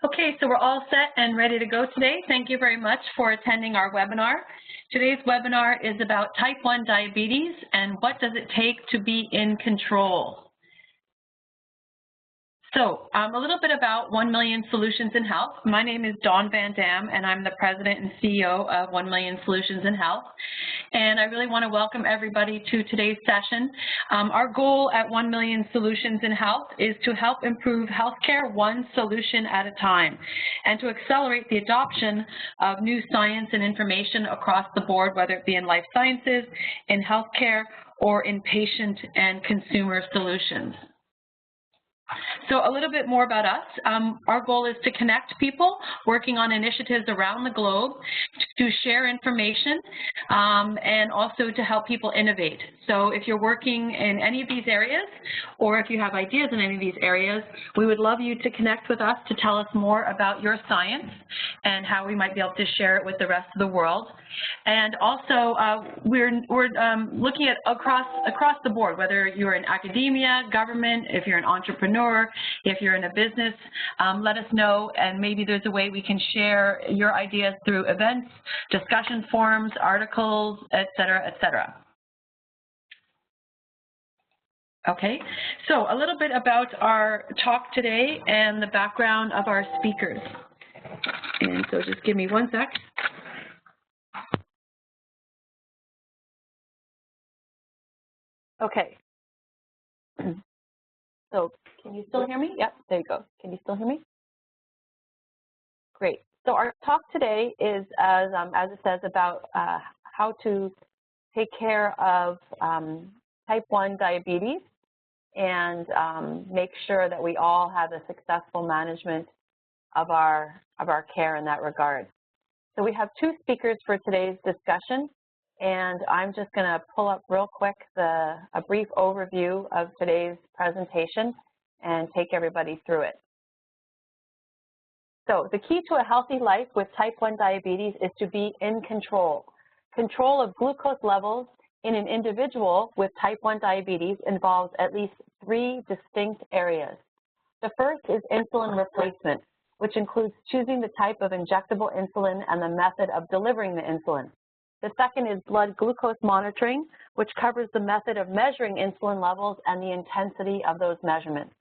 Okay, so we're all set and ready to go today. Thank you very much for attending our webinar. Today's webinar is about type 1 diabetes and what does it take to be in control. So a little bit about 1 Million Solutions in Health. My name is Dawn Van Dam, and I'm the president and CEO of 1 Million Solutions in Health. And I really want to welcome everybody to today's session. Our goal at 1 Million Solutions in Health is to help improve healthcare one solution at a time, and to accelerate the adoption of new science and information across the board, whether it be in life sciences, in healthcare, or in patient and consumer solutions. So a little bit more about us. Our goal is to connect people working on initiatives around the globe, to share information, and also to help people innovate. So if you're working in any of these areas, or if you have ideas in any of these areas, we would love you to connect with us to tell us more about your science and how we might be able to share it with the rest of the world. And also, we're looking at across the board, whether you're in academia, government, if you're an entrepreneur, if you're in a business, let us know, and maybe there's a way we can share your ideas through events, discussion forums, articles, et cetera, et cetera. Okay, so a little bit about our talk today and the background of our speakers. And so just give me one sec. Okay. So can you still hear me? Yep, there you go. Can you still hear me? Great. So our talk today is, as it says, about how to take care of type 1 diabetes and make sure that we all have a successful management of our care in that regard. So we have two speakers for today's discussion, and I'm just going to pull up real quick a brief overview of today's presentation and take everybody through it. So the key to a healthy life with type 1 diabetes is to be in control. Control of glucose levels in an individual with type 1 diabetes involves at least 3 distinct areas. The first is insulin replacement, which includes choosing the type of injectable insulin and the method of delivering the insulin. The second is blood glucose monitoring, which covers the method of measuring insulin levels and the intensity of those measurements.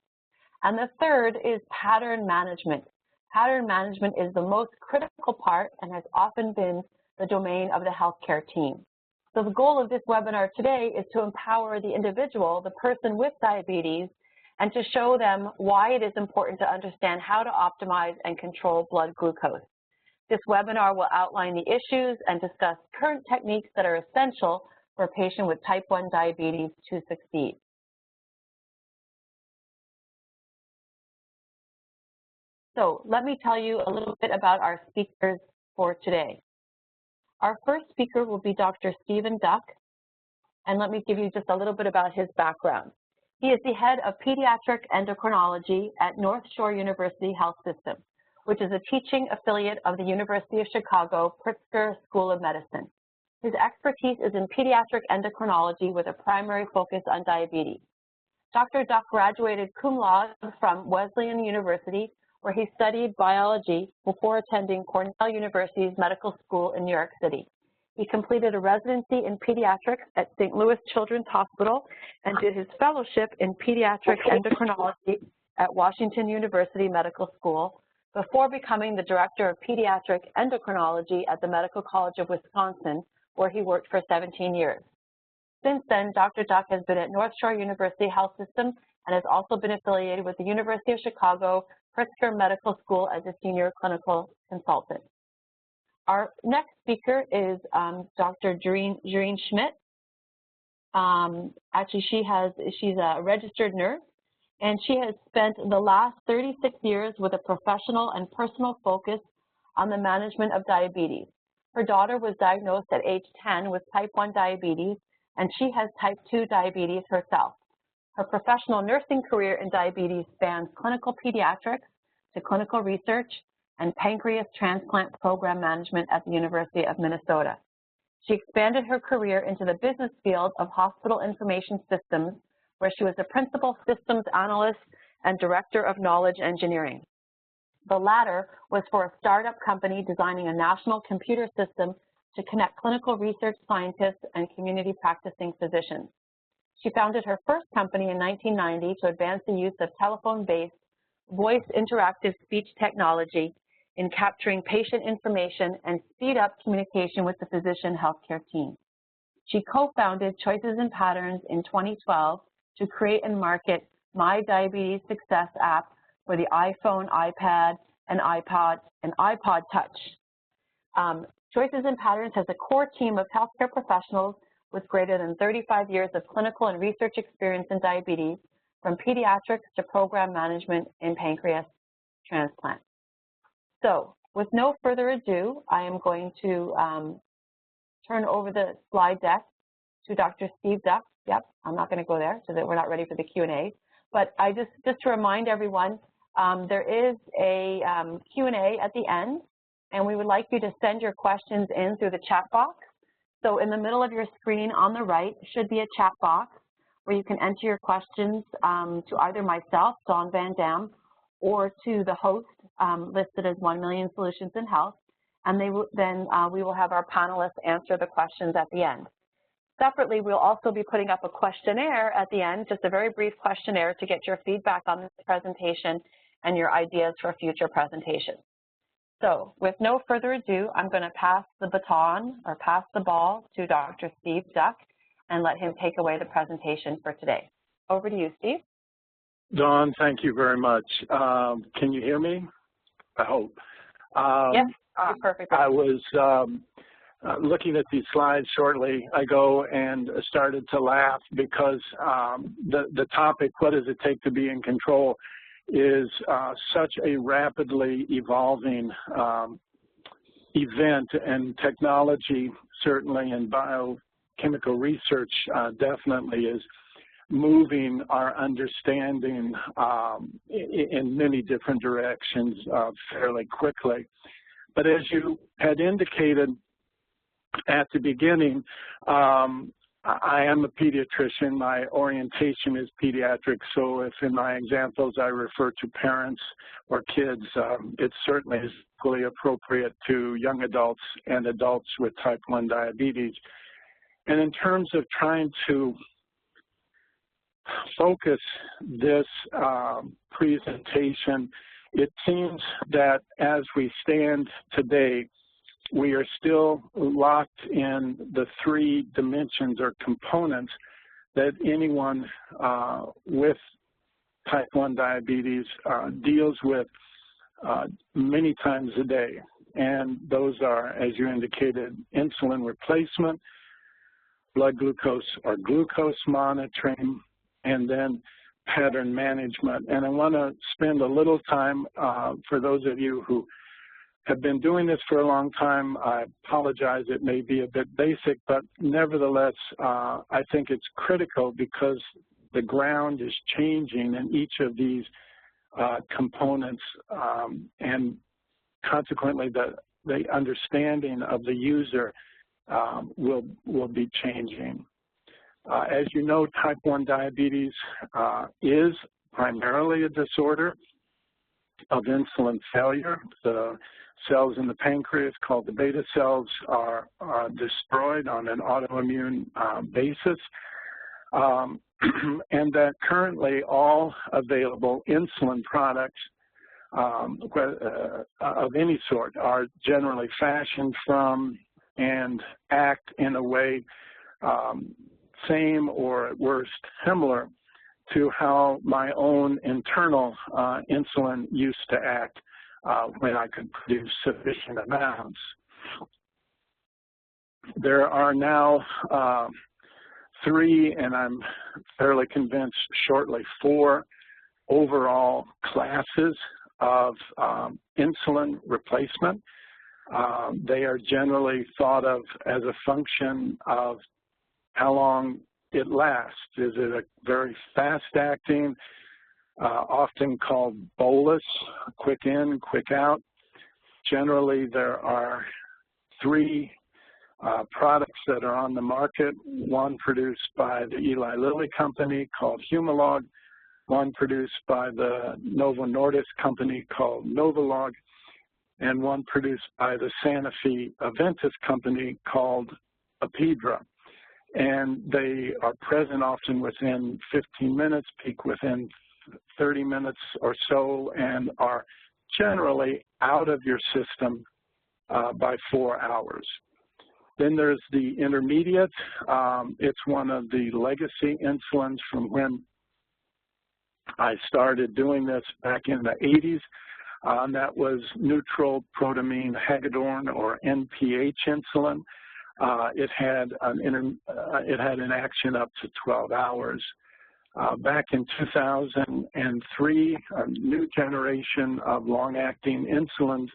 And the third is pattern management. Pattern management is the most critical part and has often been the domain of the healthcare team. So the goal of this webinar today is to empower the individual, the person with diabetes, and to show them why it is important to understand how to optimize and control blood glucose. This webinar will outline the issues and discuss current techniques that are essential for a patient with type 1 diabetes to succeed. So let me tell you a little bit about our speakers for today. Our first speaker will be Dr. Stephen Duck, and let me give you just a little bit about his background. He is the head of pediatric endocrinology at North Shore University Health System, which is a teaching affiliate of the University of Chicago Pritzker School of Medicine. His expertise is in pediatric endocrinology with a primary focus on diabetes. Dr. Duck graduated cum laude from Wesleyan University, where he studied biology before attending Cornell University's Medical School in New York City. He completed a residency in pediatrics at St. Louis Children's Hospital and did his fellowship in pediatric endocrinology at Washington University Medical School before becoming the director of pediatric endocrinology at the Medical College of Wisconsin, where he worked for 17 years. Since then, Dr. Duck has been at North Shore University Health System and has also been affiliated with the University of Chicago Pritzker Medical School as a senior clinical consultant. Our next speaker is Dr. Jereen Schmidt. Actually, she's a registered nurse, and she has spent the last 36 years with a professional and personal focus on the management of diabetes. Her daughter was diagnosed at age 10 with type 1 diabetes, and she has type 2 diabetes herself. Her professional nursing career in diabetes spans clinical pediatrics to clinical research and pancreas transplant program management at the University of Minnesota. She expanded her career into the business field of hospital information systems, where she was a principal systems analyst and director of knowledge engineering. The latter was for a startup company designing a national computer system to connect clinical research scientists and community practicing physicians. She founded her first company in 1990 to advance the use of telephone-based voice interactive speech technology in capturing patient information and speed up communication with the physician healthcare team. She co-founded Choices and Patterns in 2012 to create and market My Diabetes Success app for the iPhone, iPad, and iPod Touch. Choices and Patterns has a core team of healthcare professionals with greater than 35 years of clinical and research experience in diabetes, from pediatrics to program management in pancreas transplant. So, with no further ado, I am going to turn over the slide deck to Dr. Steve Duck. Yep, I'm not going to go there so that we're not ready for the Q&A. But just to remind everyone, there is a Q&A at the end, and we would like you to send your questions in through the chat box. So in the middle of your screen on the right should be a chat box where you can enter your questions to either myself, Dawn Van Dam, or to the host listed as 1 Million Solutions in Health, and we will have our panelists answer the questions at the end. Separately, we'll also be putting up a questionnaire at the end, just a very brief questionnaire to get your feedback on this presentation and your ideas for future presentations. So with no further ado, I'm going to pass the baton or pass the ball to Dr. Steve Duck and let him take away the presentation for today. Over to you, Steve. Dawn, thank you very much. Can you hear me? I hope. Yes, perfect. I was looking at these slides shortly ago and started to laugh because the topic, what does it take to be in control, is such a rapidly evolving event, and technology, certainly, and biochemical research definitely is moving our understanding in many different directions fairly quickly. But as you had indicated at the beginning, I am a pediatrician. My orientation is pediatrics, so if in my examples I refer to parents or kids, it certainly is fully appropriate to young adults and adults with type 1 diabetes. And in terms of trying to focus this presentation, it seems that as we stand today, we are still locked in the 3 dimensions or components that anyone with type 1 diabetes deals with many times a day. And those are, as you indicated, insulin replacement, blood glucose or glucose monitoring, and then pattern management. And I want to spend a little time for those of you who have been doing this for a long time. I apologize, it may be a bit basic, but nevertheless, I think it's critical because the ground is changing in each of these components, and consequently the understanding of the user will be changing. As you know, type 1 diabetes is primarily a disorder of insulin failure. The cells in the pancreas called the beta cells are destroyed on an autoimmune basis, and that currently all available insulin products of any sort are generally fashioned from and act in a way same or at worst similar to how my own internal insulin used to act when I could produce sufficient amounts. There are now 3, and I'm fairly convinced shortly 4, overall classes of insulin replacement. They are generally thought of as a function of how long it lasts. Is it a very fast-acting, often called bolus, quick in, quick out? Generally, there are 3 products that are on the market, one produced by the Eli Lilly company called Humalog, one produced by the Novo Nordisk company called Novolog, and one produced by the Sanofi Aventis company called Apidra. And they are present often within 15 minutes, peak within 30 minutes or so, and are generally out of your system by 4 hours. Then there's the intermediate. It's one of the legacy insulins from when I started doing this back in the 80s. That was neutral protamine hagedorn, or NPH insulin. It had an action up to 12 hours. Back in 2003, a new generation of long-acting insulins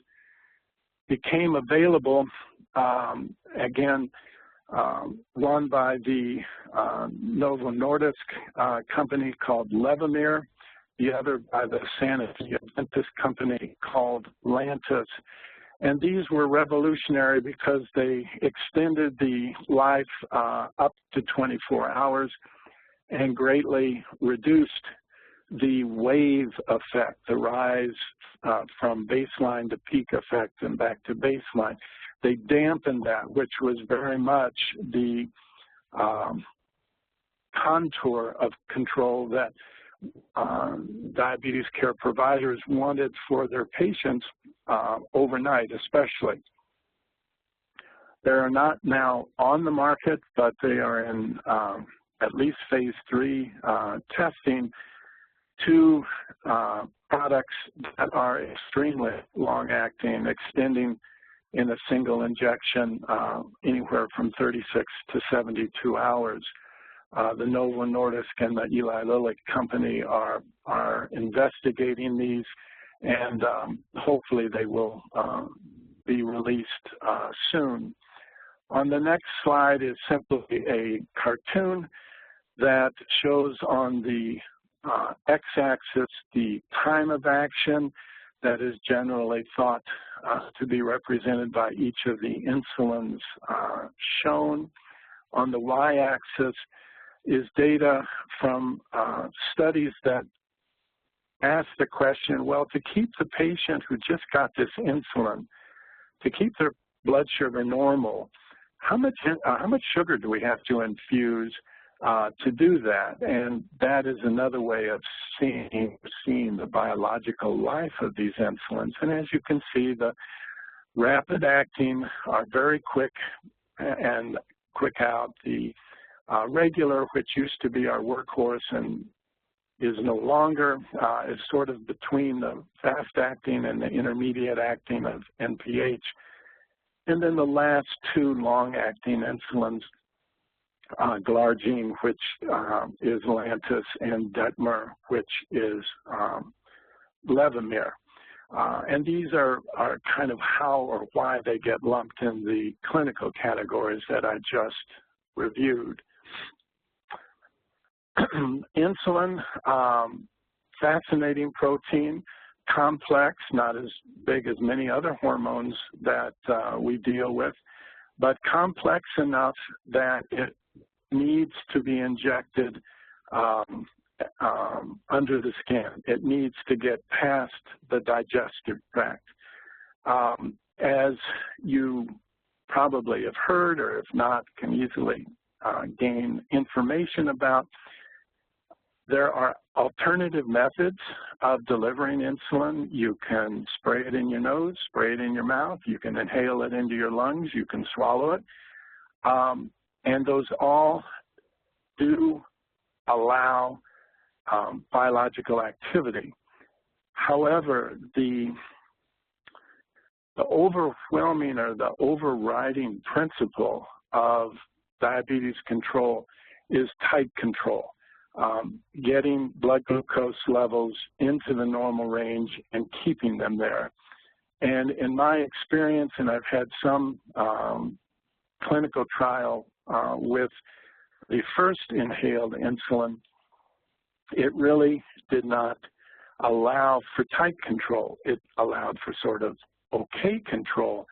became available, again, one by the Novo Nordisk company called Levemir, the other by the Sanofi Aventis company called Lantus. And these were revolutionary because they extended the life up to 24 hours and greatly reduced the wave effect, the rise from baseline to peak effect and back to baseline. They dampened that, which was very much the contour of control that diabetes care providers wanted for their patients overnight, especially. They are not now on the market, but they are in at least phase 3 testing, 2 products that are extremely long-acting, extending in a single injection anywhere from 36 to 72 hours. The Novo Nordisk and the Eli Lilly company are investigating these, and hopefully they will be released soon. On the next slide is simply a cartoon that shows on the x-axis the time of action that is generally thought to be represented by each of the insulins shown. On the y-axis is data from studies that ask the question, well, to keep the patient who just got this insulin, to keep their blood sugar normal, how much sugar do we have to infuse to do that? And that is another way of seeing the biological life of these insulins. And as you can see, the rapid acting are very quick and quick out. The regular, which used to be our workhorse and is no longer, is sort of between the fast acting and the intermediate acting of NPH. And then the last 2 long-acting insulins, Glargine, which is Lantus, and Detmer, which is Levemir. And these are kind of how or why they get lumped in the clinical categories that I just reviewed. Insulin, fascinating protein, complex, not as big as many other hormones that we deal with, but complex enough that it needs to be injected under the skin. It needs to get past the digestive tract. As you probably have heard, or if not, can easily gain information about, there are alternative methods of delivering insulin. You can spray it in your nose, spray it in your mouth. You can inhale it into your lungs. You can swallow it. And those all do allow biological activity. However, the overwhelming or the overriding principle of diabetes control is tight control. Getting blood glucose levels into the normal range and keeping them there. And in my experience, and I've had some clinical trial with the first inhaled insulin, it really did not allow for tight control. It allowed for sort of okay control,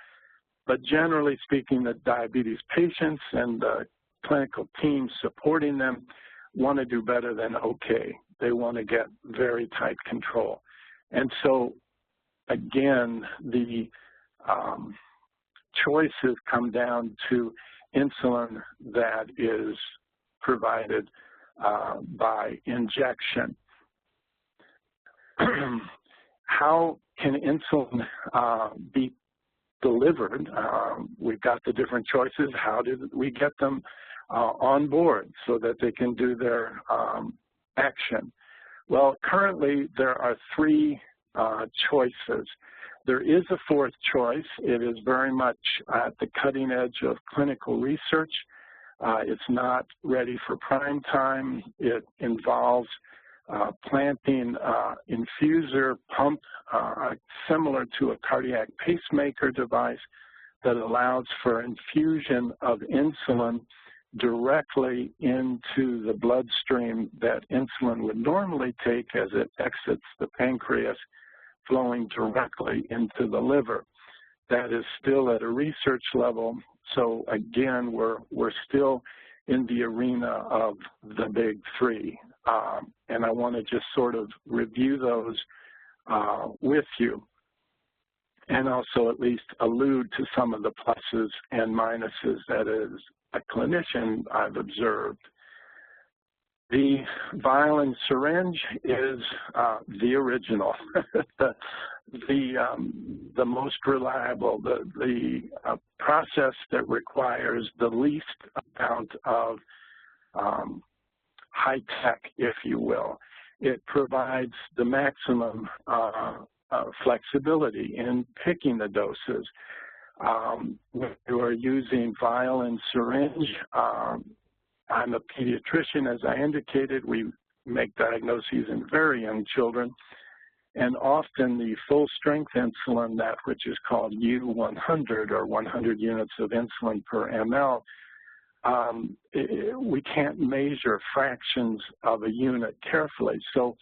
but generally speaking, the diabetes patients and the clinical team supporting them want to do better than okay. they want to get very tight control. And so, again, the choices come down to insulin that is provided by injection. How can insulin be delivered? We've got the different choices. How do we get them on board so that they can do their action? Well, currently there are three choices. There is a fourth choice. It is very much at the cutting edge of clinical research. It's not ready for prime time. It involves planting infuser pump similar to a cardiac pacemaker device that allows for infusion of insulin directly into the bloodstream that insulin would normally take as it exits the pancreas, flowing directly into the liver. That is still at a research level, so again, we're still in the arena of the big three. And I want to just sort of review those with you, and also at least allude to some of the pluses and minuses that as a clinician I've observed. The vial and syringe is the original, the most reliable, the process that requires the least amount of high tech, if you will. It provides the maximum flexibility in picking the doses. When you are using vial and syringe, I'm a pediatrician, as I indicated. We make diagnoses in very young children, and often the full-strength insulin, that which is called U100, or 100 units of insulin per ml, we can't measure fractions of a unit carefully. So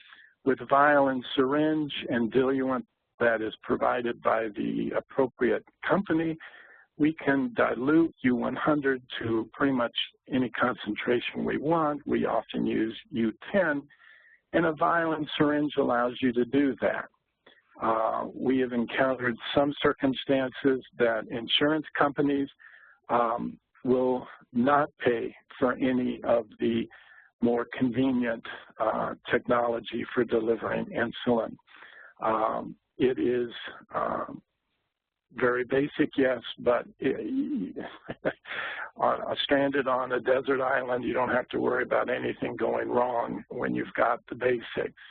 with vial and syringe and diluent that is provided by the appropriate company, we can dilute U100 to pretty much any concentration we want. We often use U10, and a vial and syringe allows you to do that. We have encountered some circumstances that insurance companies will not pay for any of the more convenient technology for delivering insulin. It is very basic, yes, but stranded on a desert island, you don't have to worry about anything going wrong when you've got the basics.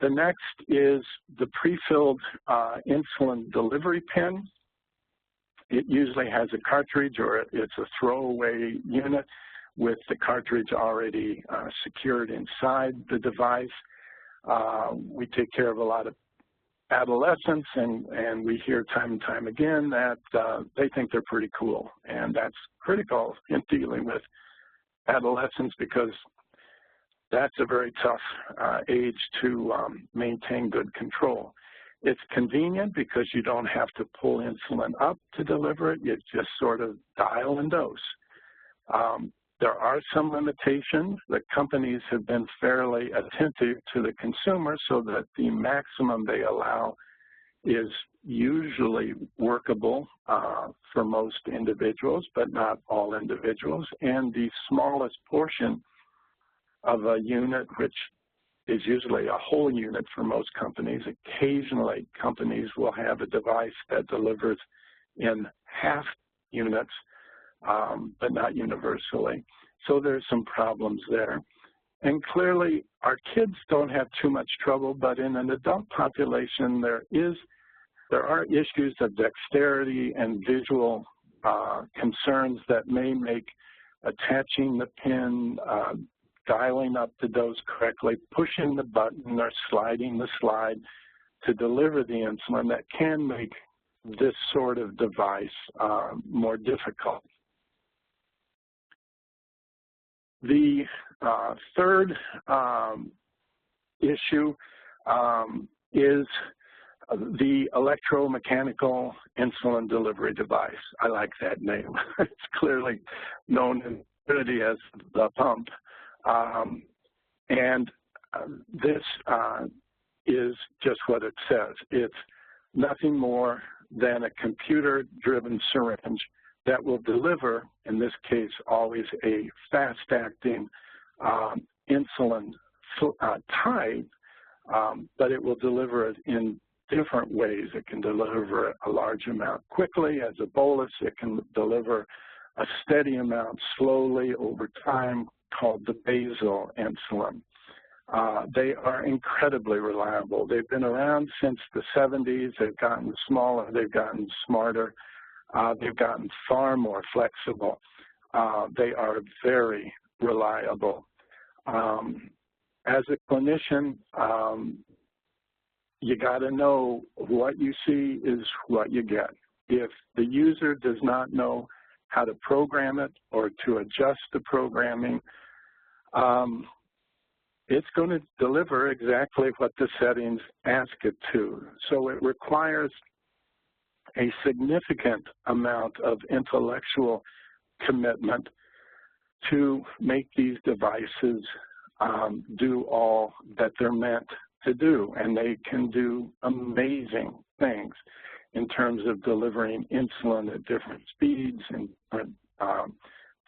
The next is the pre-filled insulin delivery pen. It usually has a cartridge, or it's a throwaway unit with the cartridge already secured inside the device. We take care of a lot of adolescents, and we hear time and time again that they think they're pretty cool, and that's critical in dealing with adolescents because that's a very tough age to maintain good control. It's convenient because you don't have to pull insulin up to deliver it. You just sort of dial and dose. There are some limitations. The companies have been fairly attentive to the consumer so that the maximum they allow is usually workable for most individuals, but not all individuals. And the smallest portion of a unit, which is usually a whole unit for most companies. Occasionally, companies will have a device that delivers in half units, but not universally. So there's some problems there. And clearly, our kids don't have too much trouble, but in an adult population, there are issues of dexterity and visual concerns that may make attaching the pin, dialing up the dose correctly, pushing the button or sliding the slide to deliver the insulin, that can make this sort of device more difficult. The third issue is the electromechanical insulin delivery device. I like that name. It's clearly known in the community as the pump. And this is just what it says. It's nothing more than a computer-driven syringe that will deliver, in this case, always a fast-acting insulin type, but it will deliver it in different ways. It can deliver a large amount quickly as a bolus. It can deliver a steady amount slowly over time, called the basal insulin. They are incredibly reliable. They've been around since the 70s. They've gotten smaller. They've gotten smarter. They've gotten far more flexible. They are very reliable. As a clinician, you got to know what you see is what you get. If the user does not know how to program it or to adjust the programming, it's going to deliver exactly what the settings ask it to. So it requires a significant amount of intellectual commitment to make these devices do all that they're meant to do. And they can do amazing things in terms of delivering insulin at different speeds and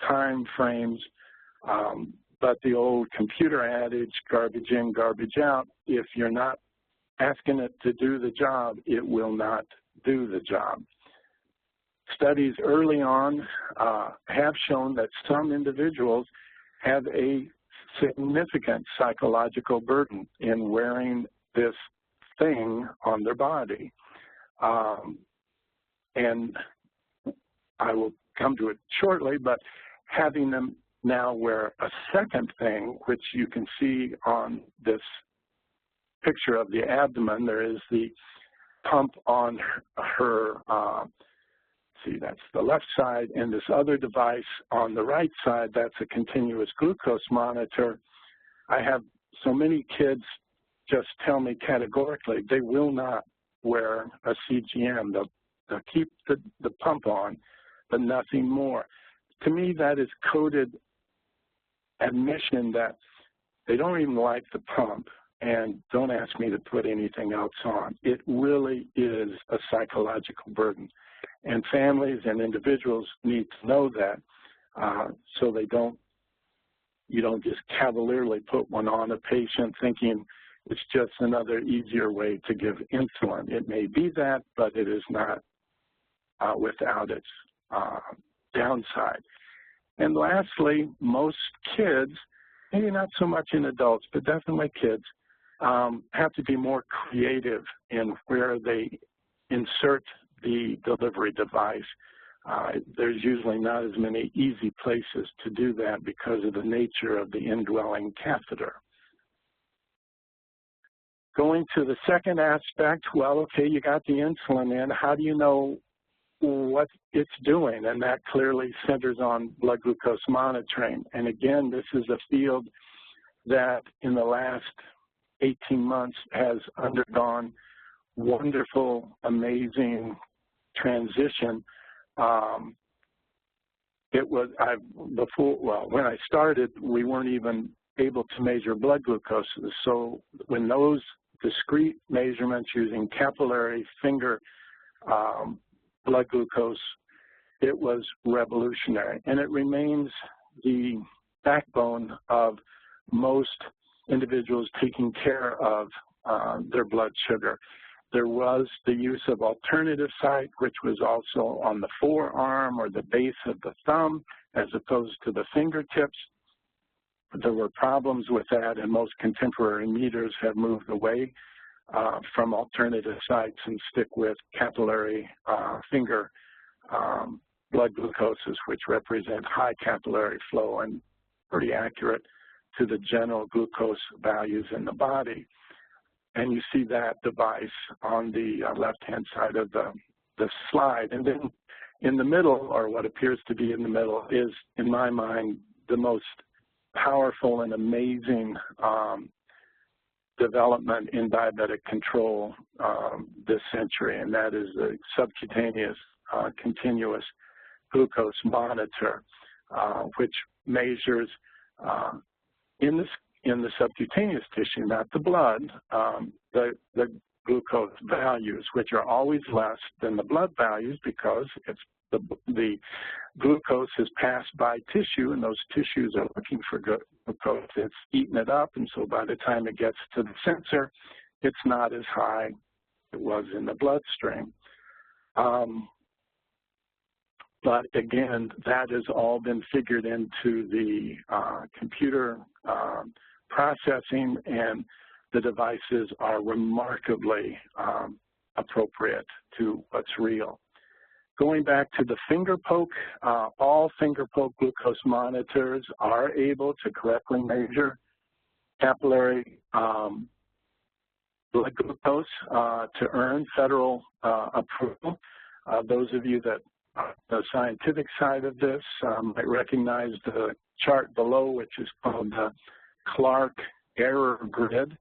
time frames. But the old computer adage, garbage in, garbage out, if you're not asking it to do the job, it will not do the job. Studies early on have shown that some individuals have a significant psychological burden in wearing this thing on their body. And I will come to it shortly, but having them now wear a second thing, which you can see on this picture of the abdomen. There is the pump on her, see, that's the left side, and this other device on the right side, that's a continuous glucose monitor. I have so many kids just tell me categorically they will not wear a CGM. They'll keep the pump on, but nothing more. To me, that is coded admission that they don't even like the pump and don't ask me to put anything else on. It really is a psychological burden. And families and individuals need to know that so you don't just cavalierly put one on a patient thinking it's just another easier way to give insulin. It may be that, but it is not without its downside. And lastly, most kids, maybe not so much in adults, but definitely kids, have to be more creative in where they insert the delivery device. There's usually not as many easy places to do that because of the nature of the indwelling catheter. Going to the second aspect, well, okay, you got the insulin in. How do you know what it's doing? And that clearly centers on blood glucose monitoring. And again, this is a field that in the last 18 months has undergone wonderful, amazing transition. When I started, we weren't even able to measure blood glucose. So when those discrete measurements using capillary finger blood glucose, it was revolutionary. And it remains the backbone of most individuals taking care of their blood sugar. There was the use of alternative site, which was also on the forearm or the base of the thumb as opposed to the fingertips. There were problems with that, and most contemporary meters have moved away from alternative sites and stick with capillary finger blood glucoses, which represent high capillary flow and pretty accurate to the general glucose values in the body. And you see that device on the left-hand side of the slide. And then in the middle, or what appears to be in the middle, is, in my mind, the most powerful and amazing development in diabetic control this century, and that is the subcutaneous continuous glucose monitor, which measures in in the subcutaneous tissue, not the blood, the glucose values, which are always less than the blood values because it's the glucose is passed by tissue, and those tissues are looking for glucose. It's eaten it up, and so by the time it gets to the sensor, it's not as high as it was in the bloodstream. But again, that has all been figured into the computer processing, and the devices are remarkably appropriate to what's real. Going back to the finger poke, all finger poke glucose monitors are able to correctly measure capillary blood glucose to earn federal approval. Those of you that are the scientific side of this might recognize the chart below, which is called the Clark Error Grid.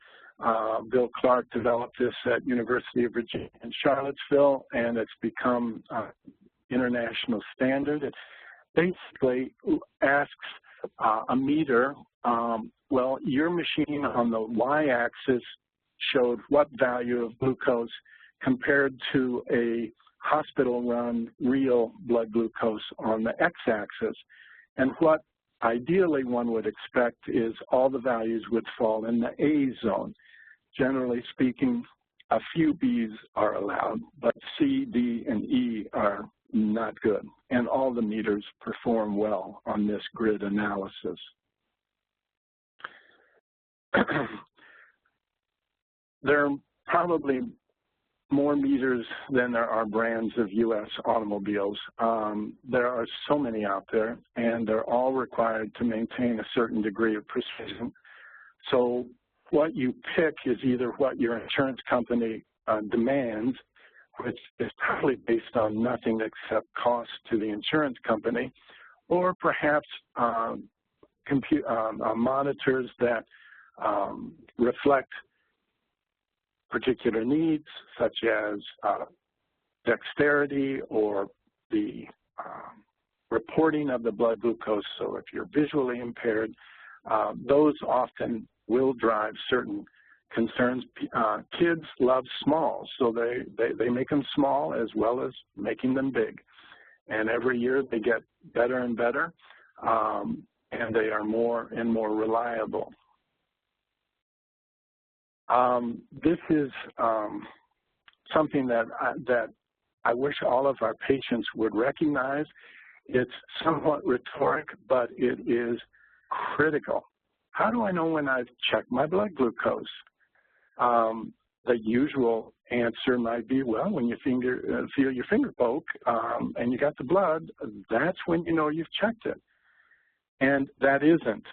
Bill Clark developed this at University of Virginia in Charlottesville, and it's become international standard. It basically asks a meter, well, your machine on the y-axis showed what value of glucose compared to a hospital-run real blood glucose on the x-axis. And what ideally one would expect is all the values would fall in the A zone. Generally speaking, a few B's are allowed, but C, D, and E are not good. And all the meters perform well on this grid analysis. There are probably more meters than there are brands of U.S. automobiles. There are so many out there, and they're all required to maintain a certain degree of precision. So what you pick is either what your insurance company demands, which is probably based on nothing except cost to the insurance company, or perhaps monitors that reflect particular needs, such as dexterity or the reporting of the blood glucose. So if you're visually impaired, those often will drive certain concerns. Kids love small, so they make them small as well as making them big. And every year they get better and better, and they are more and more reliable. This is something that I wish all of our patients would recognize. It's somewhat rhetoric, but it is critical. How do I know when I've checked my blood glucose? The usual answer might be, well, when you feel your finger poke and you got the blood, that's when you know you've checked it. And that isn't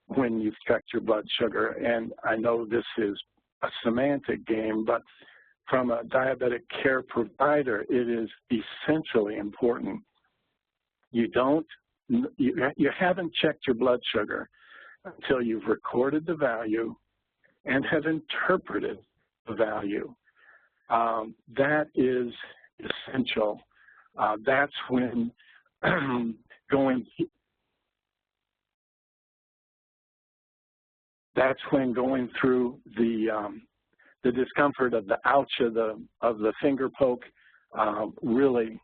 when you've checked your blood sugar. And I know this is a semantic game, but from a diabetic care provider, it is essentially important. You haven't checked your blood sugar until you've recorded the value and have interpreted the value. That is essential. That's when going through the discomfort of the ouch of the finger poke really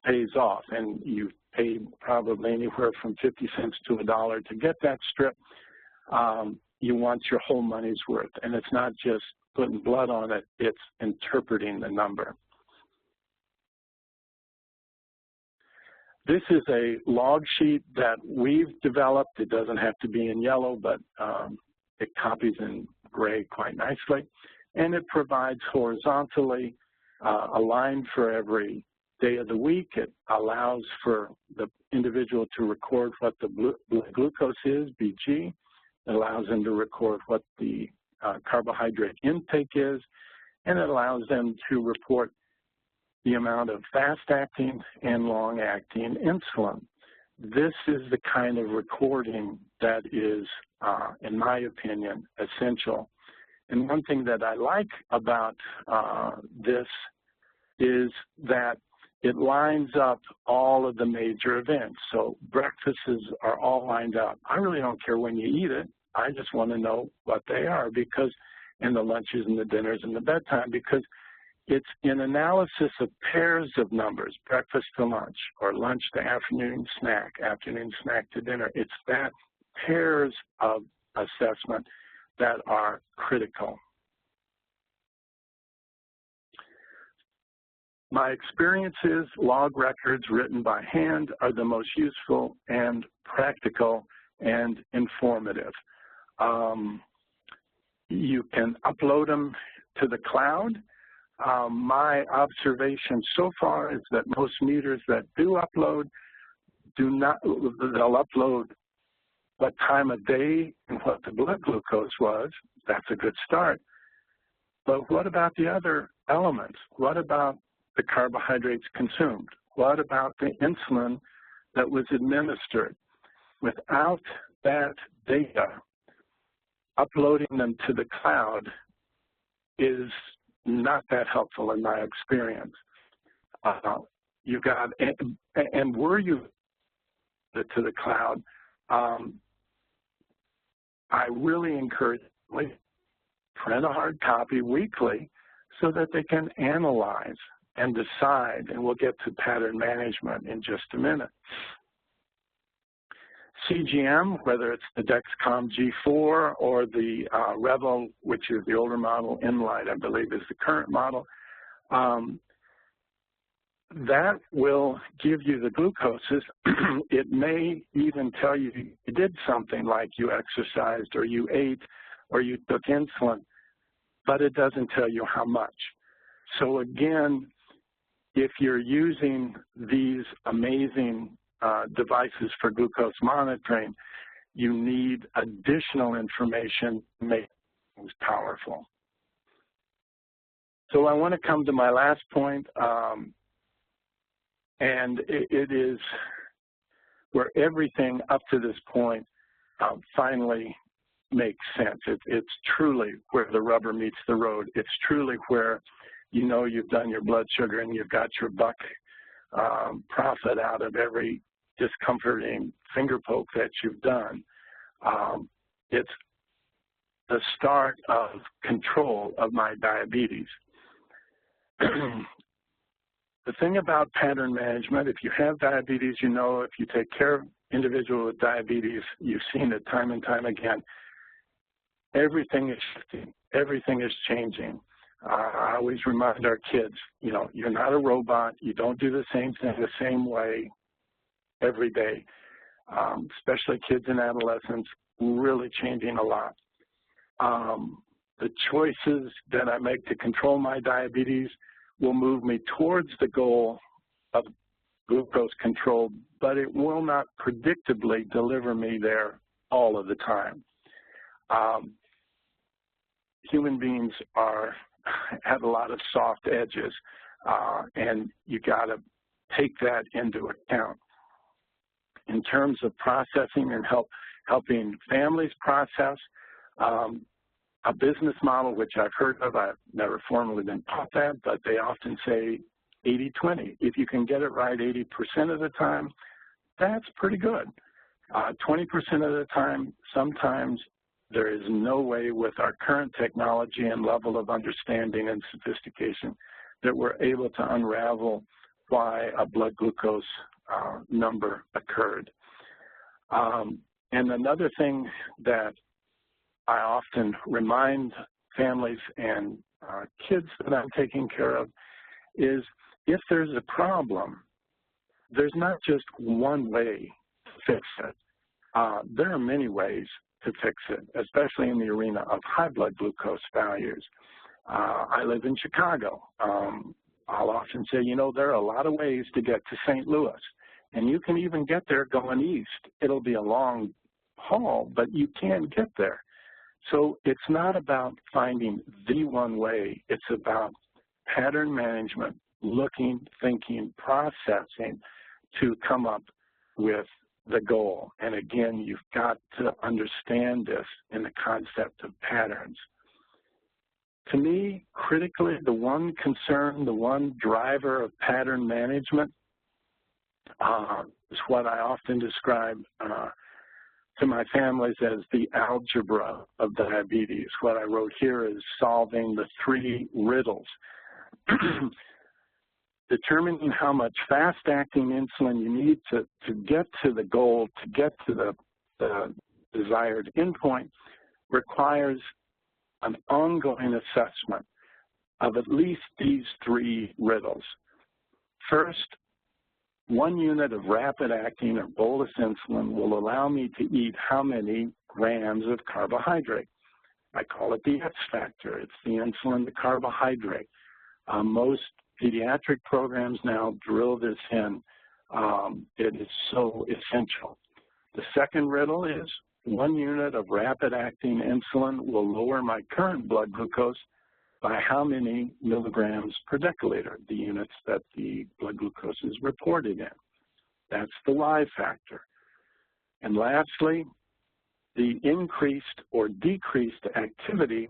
pays off, and you pay probably anywhere from 50 cents to $1 to get that strip. You want your whole money's worth, and it's not just putting blood on it, it's interpreting the number. This is a log sheet that we've developed. It doesn't have to be in yellow, but it copies in gray quite nicely, and it provides horizontally a line for every day of the week. It allows for the individual to record what the blood glucose is, BG. It allows them to record what the carbohydrate intake is, and it allows them to report the amount of fast-acting and long-acting insulin. This is the kind of recording that is, in my opinion, essential. And one thing that I like about this is that it lines up all of the major events. So breakfasts are all lined up. I really don't care when you eat it. I just want to know what they are, because, and the lunches and the dinners and the bedtime, because it's an analysis of pairs of numbers, breakfast to lunch, or lunch to afternoon snack to dinner. It's that pairs of assessment that are critical. My experience is log records written by hand are the most useful and practical and informative. You can upload them to the cloud. My observation so far is that most meters that do upload they'll upload what time of day and what the blood glucose was. That's a good start. But what about the other elements? What about the carbohydrates consumed? What about the insulin that was administered? Without that data, uploading them to the cloud is not that helpful in my experience. You got, and were you to the cloud, I really encourage print a hard copy weekly so that they can analyze and decide, and we'll get to pattern management in just a minute. CGM, whether it's the Dexcom G4 or the Revel, which is the older model, Enlite, I believe, is the current model, that will give you the glucoses. It may even tell you you did something, like you exercised or you ate or you took insulin, but it doesn't tell you how much. So again, if you're using these amazing devices for glucose monitoring, you need additional information to make things powerful. So I want to come to my last point, and it is where everything up to this point finally makes sense. It's truly where the rubber meets the road. It's truly where you know you've done your blood sugar and you've got your buck profit out of every discomforting finger poke that you've done. It's the start of control of my diabetes. The thing about pattern management, if you have diabetes, you know, if you take care of individuals with diabetes, you've seen it time and time again, everything is shifting, everything is changing. I always remind our kids, you know, you're not a robot, you don't do the same thing the same way every day, especially kids and adolescents, really changing a lot. The choices that I make to control my diabetes will move me towards the goal of glucose control, but it will not predictably deliver me there all of the time. Human beings have a lot of soft edges, and you got to take that into account. In terms of processing and helping families process, a business model, which I've heard of, I've never formally been taught that, but they often say 80-20. If you can get it right 80% of the time, that's pretty good. 20% of the time, sometimes there is no way with our current technology and level of understanding and sophistication that we're able to unravel why a blood glucose number occurred. And another thing that I often remind families and kids that I'm taking care of is, if there's a problem, there's not just one way to fix it. There are many ways to fix it, especially in the arena of high blood glucose values. I live in Chicago. I'll often say, you know, there are a lot of ways to get to St. Louis, and you can even get there going east. It'll be a long haul, but you can get there. So it's not about finding the one way. It's about pattern management, looking, thinking, processing to come up with the goal. And again, you've got to understand this in the concept of patterns. To me, critically, the one concern, the one driver of pattern management is what I often describe to my families as the algebra of diabetes. What I wrote here is solving the 3 riddles. Determining how much fast-acting insulin you need to get to the goal, to get to the desired endpoint, requires an ongoing assessment of at least these 3 riddles. First, 1 unit of rapid-acting or bolus insulin will allow me to eat how many grams of carbohydrate. I call it the X factor. It's the insulin to carbohydrate. Most pediatric programs now drill this in. It is so essential. The second riddle is 1 unit of rapid-acting insulin will lower my current blood glucose by how many milligrams per deciliter, the units that the blood glucose is reported in. That's the Y factor. And lastly, the increased or decreased activity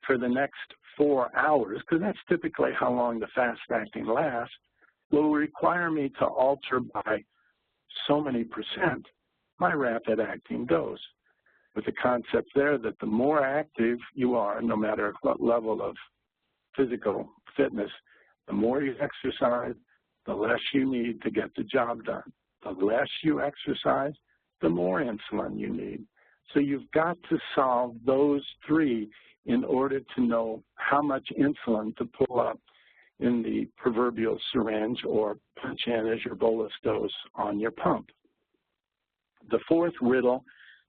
for the next 4 hours, because that's typically how long the fast-acting lasts, will require me to alter by so many percent my rapid-acting dose, with the concept there that the more active you are, no matter what level of physical fitness, the more you exercise, the less you need to get the job done. The less you exercise, the more insulin you need. So you've got to solve those 3 in order to know how much insulin to pull up in the proverbial syringe or punch in as your bolus dose on your pump. The 4th riddle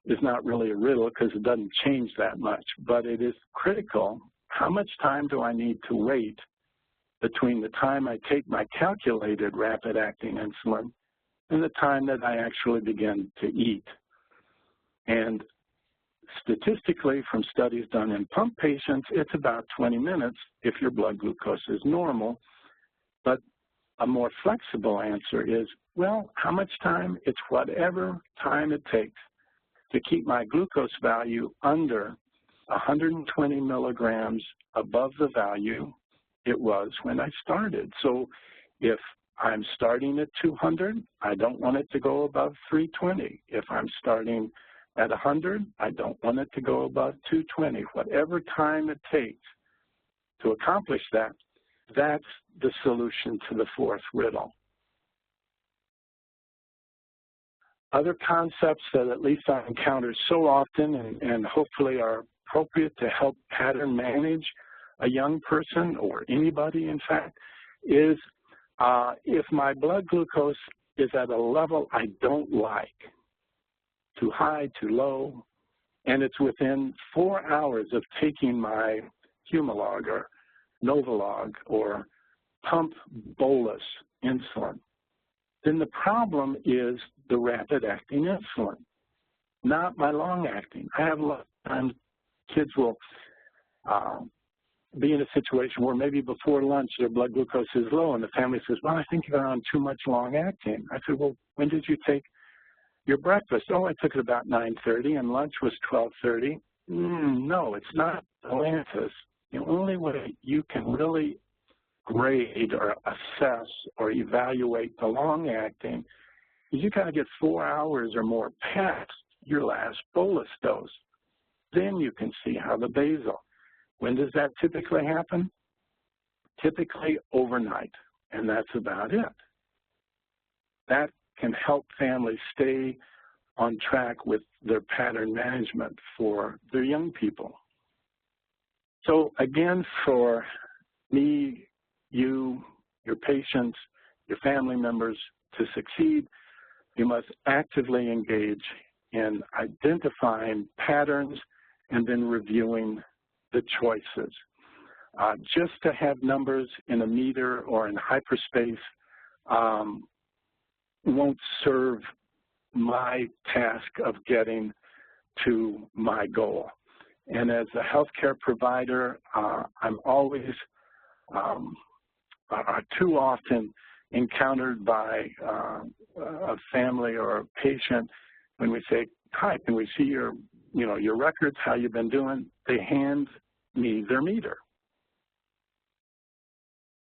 is not really a riddle because it doesn't change that much, but it is critical. How much time do I need to wait between the time I take my calculated rapid-acting insulin and the time that I actually begin to eat? And statistically, from studies done in pump patients, it's about 20 minutes if your blood glucose is normal. But a more flexible answer is, well, how much time? It's whatever time it takes to keep my glucose value under 120 milligrams above the value it was when I started. So if I'm starting at 200, I don't want it to go above 320. If I'm starting at 100, I don't want it to go above 220. Whatever time it takes to accomplish that, that's the solution to the 4th riddle. Other concepts that at least I encounter so often and hopefully are appropriate to help pattern manage a young person or anybody, in fact, is if my blood glucose is at a level I don't like, too high, too low, and it's within 4 hours of taking my Humalog or Novolog or pump bolus insulin, then the problem is the rapid-acting insulin, not my long-acting. I have a lot of times kids will be in a situation where maybe before lunch their blood glucose is low and the family says, well, I think they're on too much long-acting. I said, well, when did you take your breakfast? Oh, I took it about 9:30 and lunch was 12:30. No, it's not Atlantis. The only way you can really grade or assess or evaluate the long-acting is you got to get 4 hours or more past your last bolus dose. Then you can see how the basal. When does that typically happen? Typically overnight, and that's about it. That can help families stay on track with their pattern management for their young people. So again, for me, you, your patients, your family members to succeed, you must actively engage in identifying patterns and then reviewing the choices. Just to have numbers in a meter or in hyperspace won't serve my task of getting to my goal. And as a healthcare provider, I'm always too often encountered by a family or a patient when we say, hi, can we see your records, how you've been doing? They hand me their meter,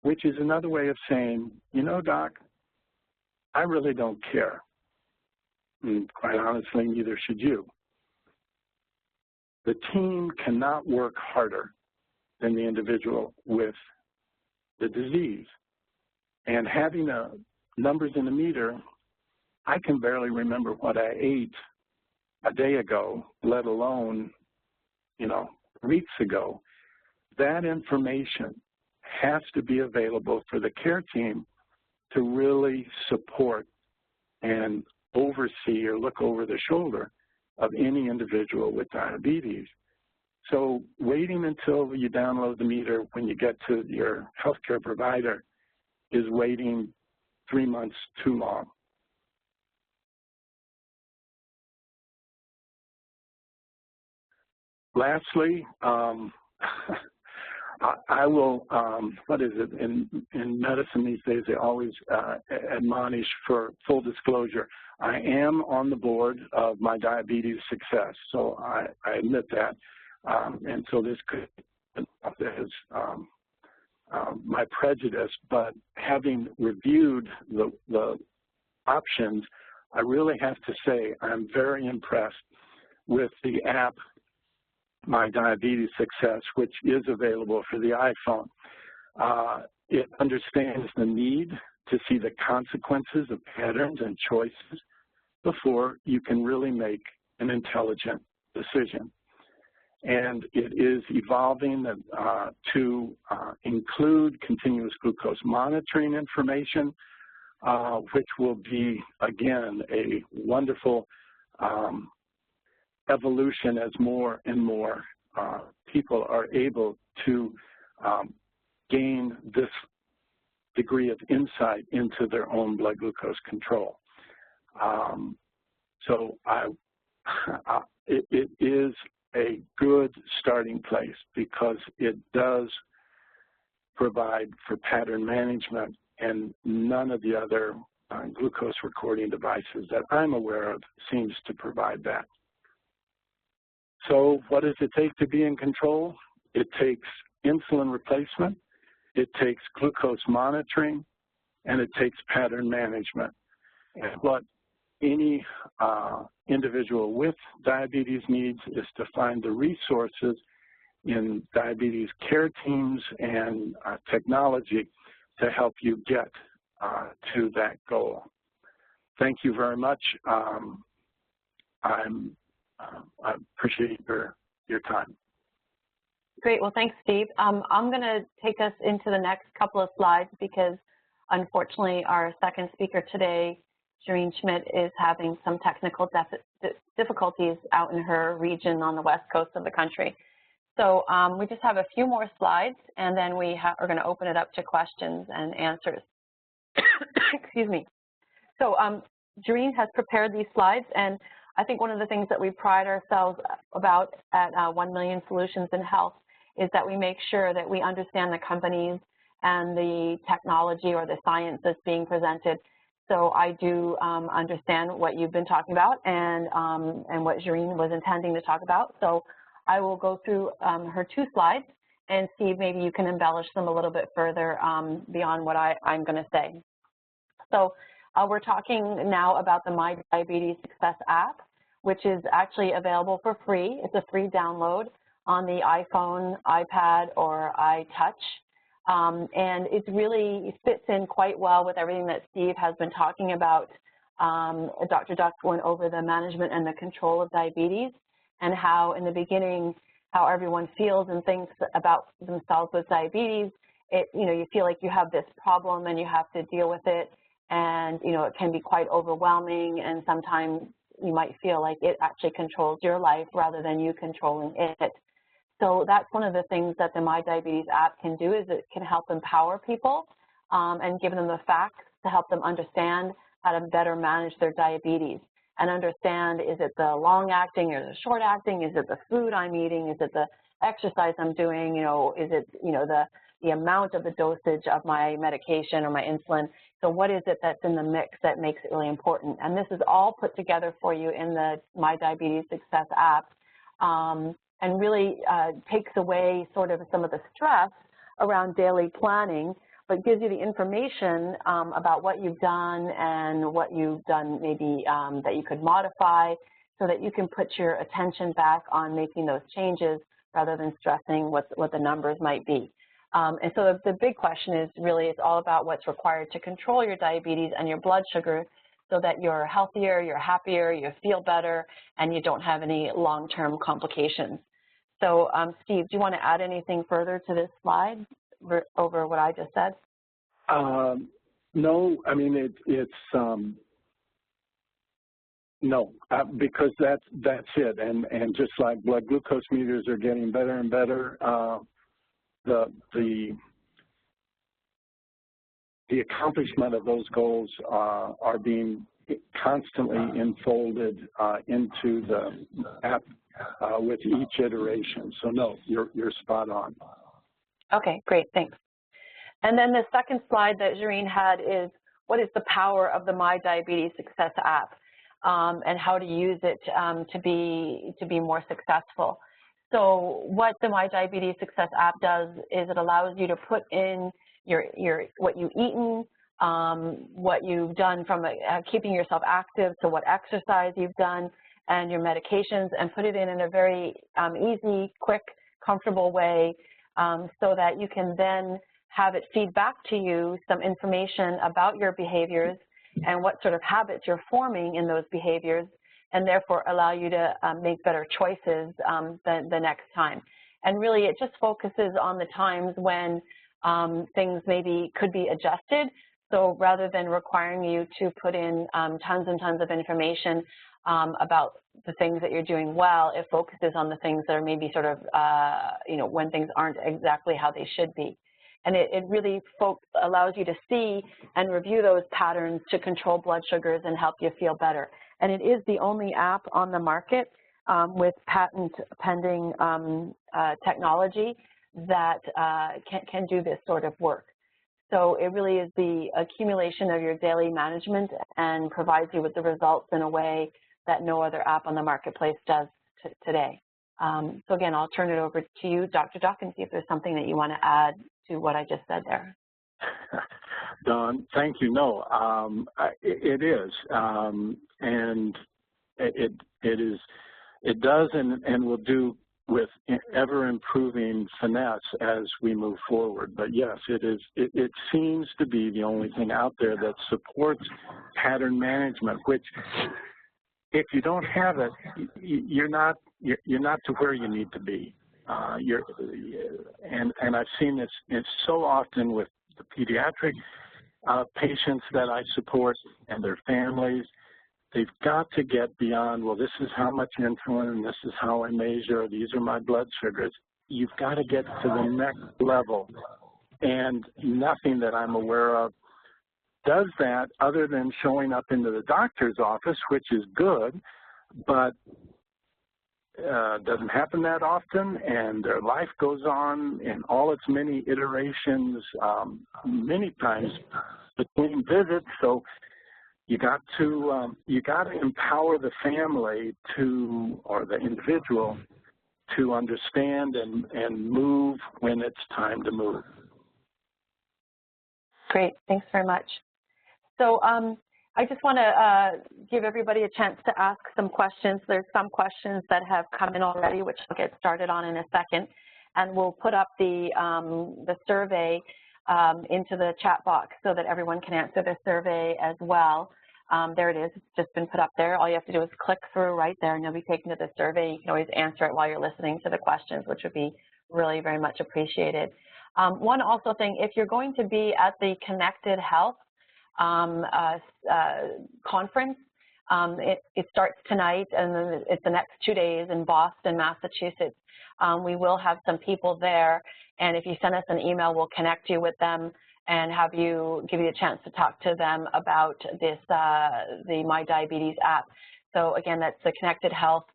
which is another way of saying, you know, doc, I really don't care. and quite honestly, neither should you. The team cannot work harder than the individual with the disease. And having numbers in the meter, I can barely remember what I ate a day ago, let alone, weeks ago. That information has to be available for the care team to really support and oversee or look over the shoulder of any individual with diabetes. So waiting until you download the meter when you get to your healthcare provider is waiting 3 months too long. Lastly, I will, what is it, in medicine these days, they always admonish for full disclosure. I am on the board of My Diabetes Success, so I admit that. And so this could as my prejudice, but having reviewed the options, I really have to say I'm very impressed with the app My Diabetes Success, which is available for the iPhone. It understands the need to see the consequences of patterns and choices before you can really make an intelligent decision. And it is evolving to include continuous glucose monitoring information, which will be, again, a wonderful evolution as more and more people are able to gain this degree of insight into their own blood glucose control. So it is a good starting place because it does provide for pattern management, and none of the other glucose recording devices that I'm aware of seems to provide that. So what does it take to be in control? It takes insulin replacement, it takes glucose monitoring, and it takes pattern management. And what any individual with diabetes needs is to find the resources in diabetes care teams and technology to help you get to that goal. Thank you very much. I appreciate your time. Great. Well, thanks, Steve. I'm going to take us into the next couple of slides because, unfortunately, our second speaker today, Jareen Schmidt, is having some technical difficulties out in her region on the west coast of the country. So we just have a few more slides, and then we are going to open it up to questions and answers. Excuse me. So Jareen has prepared these slides, and I think one of the things that we pride ourselves about at 1 Million Solutions in Health is that we make sure that we understand the companies and the technology or the science that's being presented. So I do understand what you've been talking about and what Jareen was intending to talk about. So I will go through her 2 slides and see if maybe you can embellish them a little bit further beyond what I'm going to say. So we're talking now about the My Diabetes Success app, which is actually available for free. It's a free download on the iPhone, iPad, or iTouch. And it really fits in quite well with everything that Steve has been talking about. Dr. Duck went over the management and the control of diabetes and how in the beginning, how everyone feels and thinks about themselves with diabetes. You feel like you have this problem and you have to deal with it. And, it can be quite overwhelming, and sometimes you might feel like it actually controls your life rather than you controlling it. So that's one of the things that the My Diabetes app can do, is it can help empower people and give them the facts to help them understand how to better manage their diabetes and understand, is it the long-acting or the short-acting? Is it the food I'm eating? Is it the exercise I'm doing? Is it, the amount of the dosage of my medication or my insulin? So what is it that's in the mix that makes it really important? And this is all put together for you in the My Diabetes Success app. And really takes away sort of some of the stress around daily planning but gives you the information about what you've done and what you've done maybe that you could modify so that you can put your attention back on making those changes rather than stressing what the numbers might be. And so the big question is really, it's all about what's required to control your diabetes and your blood sugar so that you're healthier, you're happier, you feel better, and you don't have any long-term complications. So Steve, do you want to add anything further to this slide over what I just said? No, I mean, no, because that's it. And just like blood glucose meters are getting better and better, the accomplishment of those goals are being constantly enfolded into the app with each iteration. So no, you're spot on. Okay, great, thanks. And then the second slide that Jareen had is, what is the power of the My Diabetes Success app and how to use it to be more successful. So what the My Diabetes Success app does is it allows you to put in what you've eaten, what you've done from keeping yourself active, so what exercise you've done, and your medications, and put it in a very easy, quick, comfortable way so that you can then have it feed back to you some information about your behaviors and what sort of habits you're forming in those behaviors, and therefore allow you to make better choices the next time. And really, it just focuses on the times when things maybe could be adjusted. So rather than requiring you to put in tons and tons of information about the things that you're doing well, it focuses on the things that are maybe sort of, when things aren't exactly how they should be. And it really allows you to see and review those patterns to control blood sugars and help you feel better. And it is the only app on the market with patent-pending technology that can do this sort of work. So it really is the accumulation of your daily management and provides you with the results in a way that no other app on the marketplace does today. So again, I'll turn it over to you, Dr. Duck, and see if there's something that you want to add to what I just said there. Dawn, thank you. No, it is, and it does and will do with ever improving finesse as we move forward. But yes, it seems to be the only thing out there that supports pattern management, which if you don't have it, you're not to where you need to be. And I've seen this so often with the pediatric patients that I support and their families. They've got to get beyond, well, this is how much insulin, and this is how I measure, these are my blood sugars. You've got to get to the next level, and nothing that I'm aware of does that other than showing up into the doctor's office, which is good, but doesn't happen that often, and their life goes on in all its many iterations, many times between visits. So you got to empower the family or the individual to understand and move when it's time to move. Great, thanks very much. So I just want to give everybody a chance to ask some questions. There's some questions that have come in already, which I'll get started on in a second. And we'll put up the survey into the chat box so that everyone can answer the survey as well. There it is. It's just been put up there. All you have to do is click through right there, and you'll be taken to the survey. You can always answer it while you're listening to the questions, which would be really very much appreciated. One also thing, if you're going to be at the Connected Health conference, it starts tonight, and then it's the next 2 days in Boston, Massachusetts. We will have some people there, and if you send us an email, we'll connect you with them and give you a chance to talk to them about this, the My Diabetes app. So again, that's the Connected Health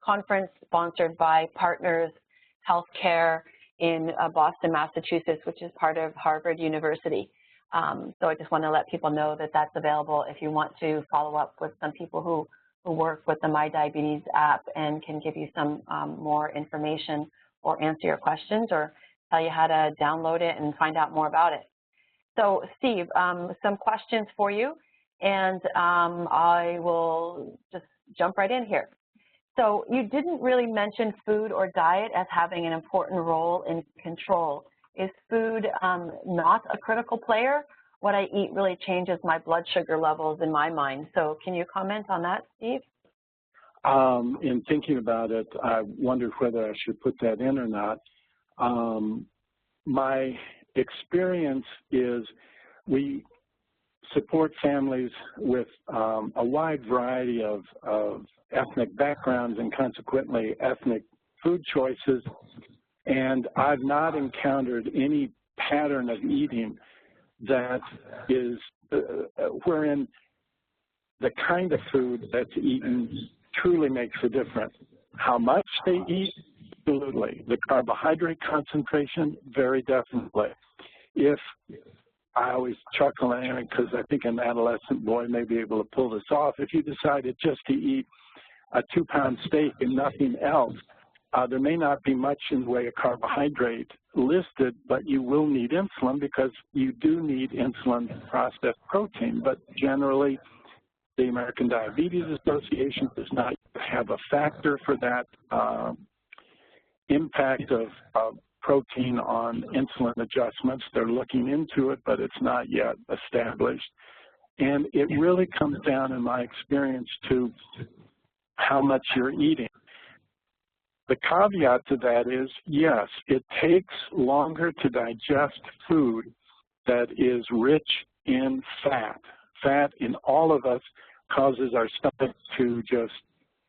conference sponsored by Partners Healthcare in Boston, Massachusetts, which is part of Harvard University. So I just want to let people know that that's available if you want to follow up with some people who work with the My Diabetes app and can give you some more information or answer your questions or tell you how to download it and find out more about it. So Steve, some questions for you, and I will just jump right in here. So you didn't really mention food or diet as having an important role in control. Is food not a critical player? What I eat really changes my blood sugar levels in my mind. So can you comment on that, Steve? In thinking about it, I wondered whether I should put that in or not. My experience is we support families with a wide variety of ethnic backgrounds and consequently ethnic food choices, and I've not encountered any pattern of eating that is wherein the kind of food that's eaten truly makes a difference. How much they eat, absolutely. The carbohydrate concentration, very definitely. If I always chuckle because I think an adolescent boy may be able to pull this off. If you decided just to eat a 2-pound steak and nothing else, there may not be much in the way of carbohydrate listed, but you will need insulin because you do need insulin processed protein. But generally, the American Diabetes Association does not have a factor for that impact of protein on insulin adjustments. They're looking into it, but it's not yet established. And it really comes down, in my experience, to how much you're eating. The caveat to that is, yes, it takes longer to digest food that is rich in fat. Fat in all of us causes our stomach to just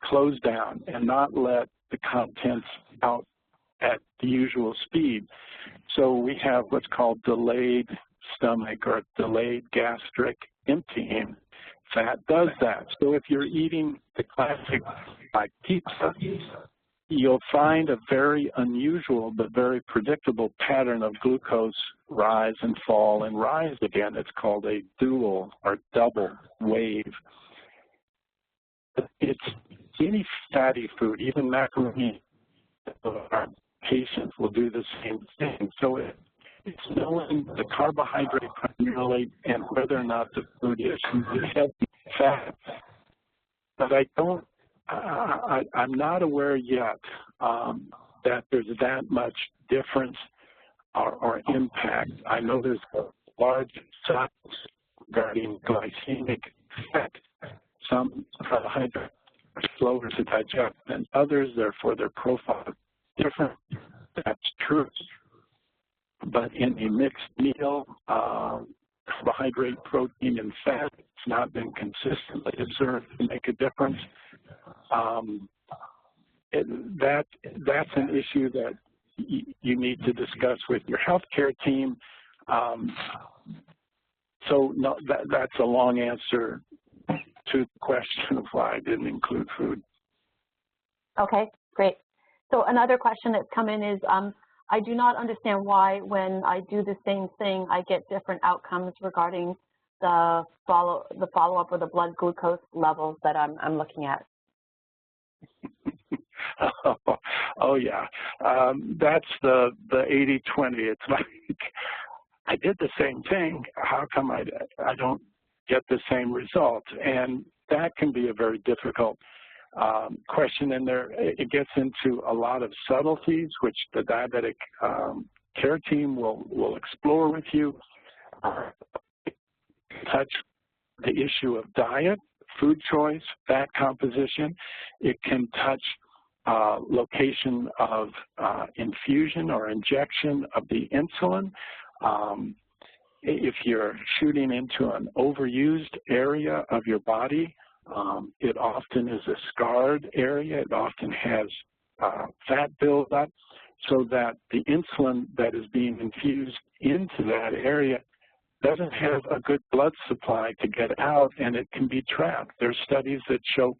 close down and not let the contents out at the usual speed. So we have what's called delayed stomach or delayed gastric emptying. Fat does that. So if you're eating the classic like pizza, you'll find a very unusual but very predictable pattern of glucose rise and fall and rise again. It's called a dual or double wave. It's any fatty food, even macaroni, our patients will do the same thing. So it's knowing the carbohydrate primarily and whether or not the food is heavy fat. But I'm not aware yet that there's that much difference or impact. I know there's a large science regarding glycemic effect. Some carbohydrates are slower to digest than others, therefore their profile is different. That's true. But in a mixed meal, carbohydrate, protein, and fat, it's not been consistently observed to make a difference. That's an issue that you need to discuss with your healthcare team. So no, that's a long answer to the question of why I didn't include food. Okay, great. So another question that's come in is, I do not understand why when I do the same thing, I get different outcomes regarding the follow-up or the blood glucose levels that I'm looking at. Oh yeah, that's the 80-20. It's like, I did the same thing. How come I don't get the same result? And that can be a very difficult question, and it gets into a lot of subtleties, which the diabetic care team will explore with you. Touch the issue of diet, food choice, fat composition. It can touch location of infusion or injection of the insulin. If you're shooting into an overused area of your body, it often is a scarred area. It often has fat buildup, so that the insulin that is being infused into that area doesn't have a good blood supply to get out, and it can be trapped. There's studies that show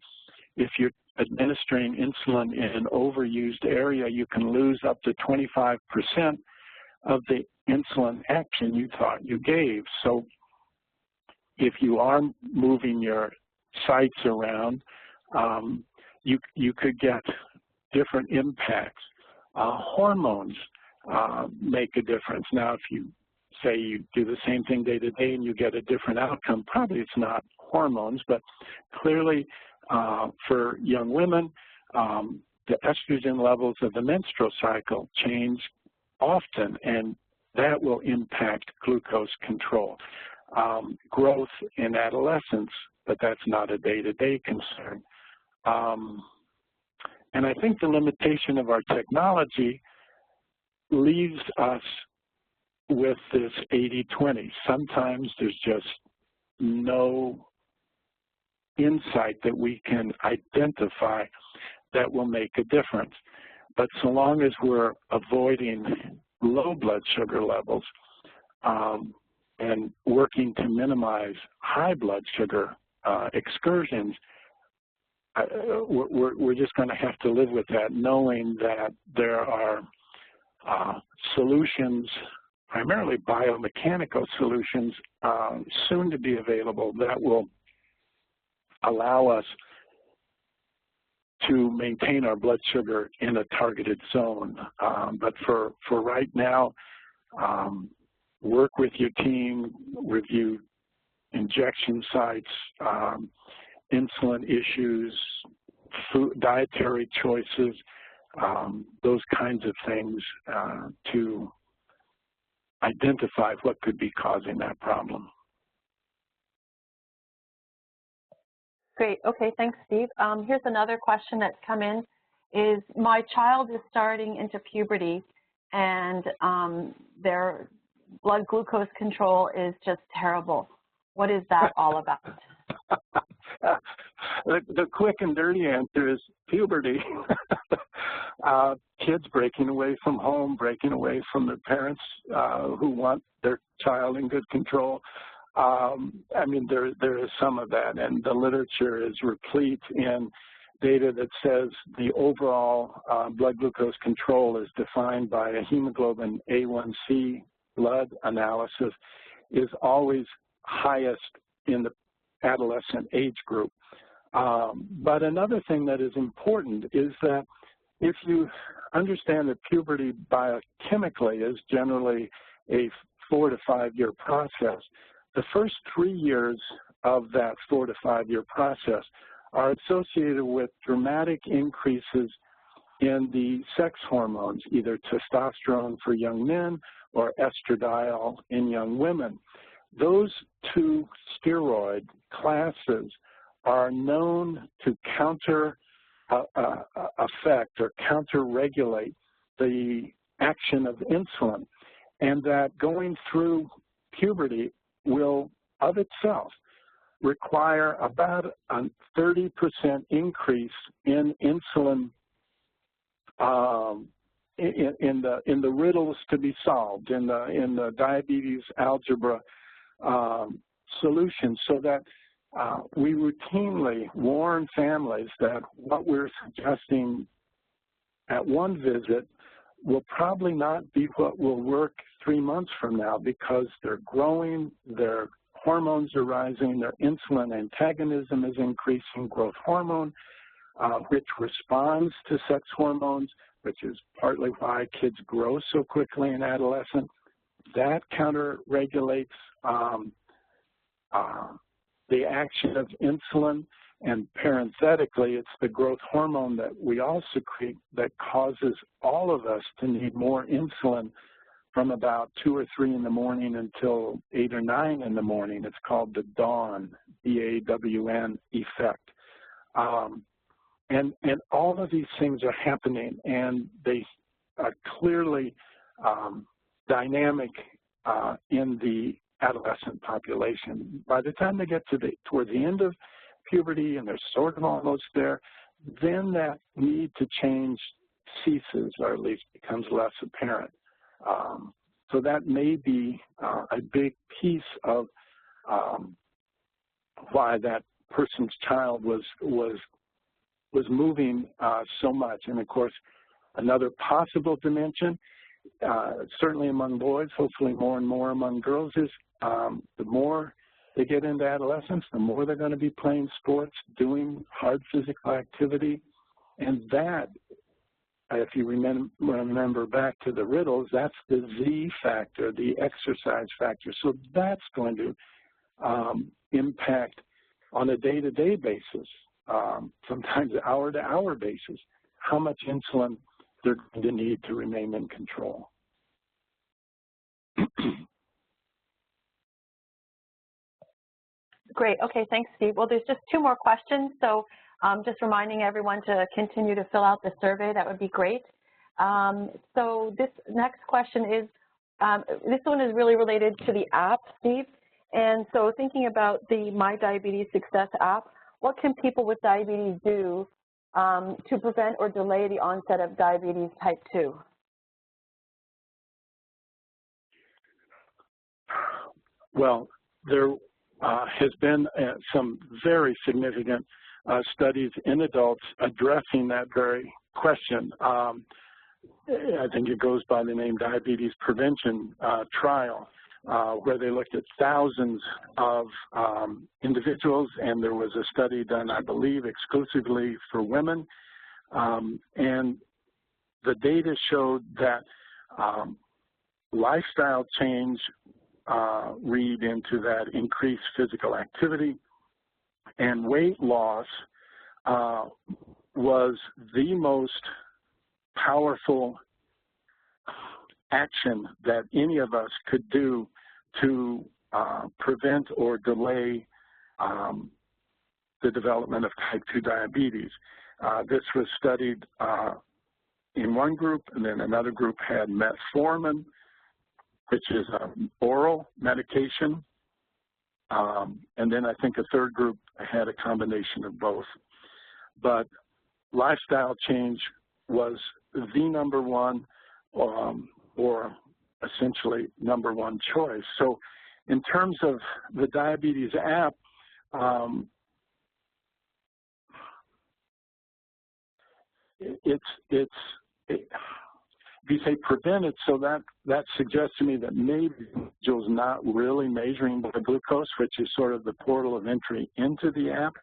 if you're administering insulin in an overused area, you can lose up to 25% of the insulin action you thought you gave. So if you are moving your sites around, you could get different impacts. Hormones make a difference. Now, if you say you do the same thing day to day and you get a different outcome. Probably it's not hormones, but clearly for young women, the estrogen levels of the menstrual cycle change often, and that will impact glucose control. Growth in adolescence, but that's not a day-to-day concern. And I think the limitation of our technology leaves us with this 80-20. Sometimes there's just no insight that we can identify that will make a difference. But so long as we're avoiding low blood sugar levels and working to minimize high blood sugar excursions, we're just going to have to live with that, knowing that there are solutions, primarily biomechanical solutions, soon to be available that will allow us to maintain our blood sugar in a targeted zone. But for right now, work with your team, review injection sites, insulin issues, food, dietary choices, those kinds of things to identify what could be causing that problem. Great. Okay, thanks, Steve. Here's another question that's come in. Is my child is starting into puberty and their blood glucose control is just terrible. What is that all about? The quick and dirty answer is puberty. Kids breaking away from home, breaking away from their parents who want their child in good control. I mean, there is some of that, and the literature is replete in data that says the overall blood glucose control is defined by a hemoglobin A1C blood analysis is always highest in the adolescent age group. But another thing that is important is that if you understand that puberty biochemically is generally a 4 to 5 year process, the first 3 years of that 4 to 5 year process are associated with dramatic increases in the sex hormones, either testosterone for young men or estradiol in young women. Those two steroid classes are known to counter affect or counter-regulate the action of insulin, and that going through puberty will, of itself, require about a 30% increase in insulin in the riddles to be solved, in the diabetes algebra solution, so that we routinely warn families that what we're suggesting at one visit will probably not be what will work 3 months from now, because they're growing, their hormones are rising, their insulin antagonism is increasing, growth hormone, which responds to sex hormones, which is partly why kids grow so quickly in adolescence. That counter-regulates the action of insulin, and parenthetically, it's the growth hormone that we all secrete that causes all of us to need more insulin from about 2 or 3 in the morning until 8 or 9 in the morning. It's called the DAWN, D-A-W-N effect. And all of these things are happening, and they are clearly dynamic in the adolescent population. By the time they get to toward the end of puberty and they're sort of almost there, then that need to change ceases, or at least becomes less apparent. So that may be a big piece of why that person's child was moving so much. And of course, another possible dimension, certainly among boys, hopefully more and more among girls, is the more they get into adolescence, the more they're going to be playing sports, doing hard physical activity, and that if you remember back to the riddles, that's the Z factor, the exercise factor. So that's going to impact on a day-to-day basis, sometimes hour-to-hour basis, how much insulin they're going to need to remain in control. Great. Okay, thanks, Steve. Well, there's just 2 more questions, so just reminding everyone to continue to fill out the survey. That would be great. So this next question is, this one is really related to the app, Steve. And so thinking about the My Diabetes Success app, what can people with diabetes do to prevent or delay the onset of diabetes type 2? Well, there has been some very significant studies in adults addressing that very question. I think it goes by the name Diabetes Prevention Trial, where they looked at thousands of individuals, and there was a study done, I believe, exclusively for women. And the data showed that lifestyle change read into that increased physical activity, and weight loss was the most powerful action that any of us could do to prevent or delay the development of type 2 diabetes. This was studied in one group, and then another group had metformin, which is an oral medication, and then I think a third group had a combination of both. But lifestyle change was the #1 or essentially #1 choice. So in terms of the diabetes app, if you say prevent it, so that suggests to me that maybe individuals not really measuring blood glucose, which is sort of the portal of entry into the app,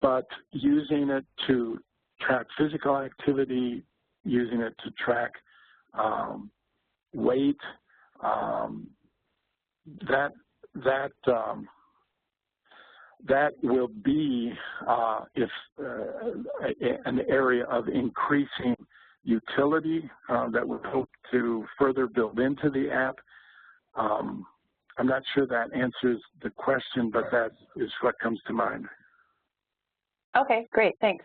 but using it to track physical activity, using it to track weight, that will be an area of increasing utility that we hope to further build into the app. I'm not sure that answers the question, but that is what comes to mind. Okay, great, thanks.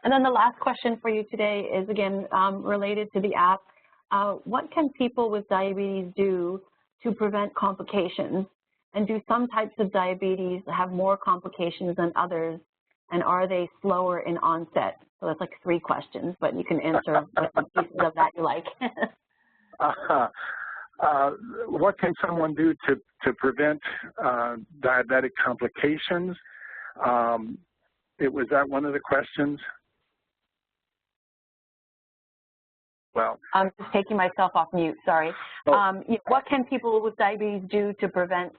And then the last question for you today is, again, related to the app. What can people with diabetes do to prevent complications? And do some types of diabetes have more complications than others? And are they slower in onset? So that's like 3 questions, but you can answer what pieces of that you like. What can someone do to prevent diabetic complications? Was that one of the questions? Well, I'm just taking myself off mute, sorry. Oh. What can people with diabetes do to prevent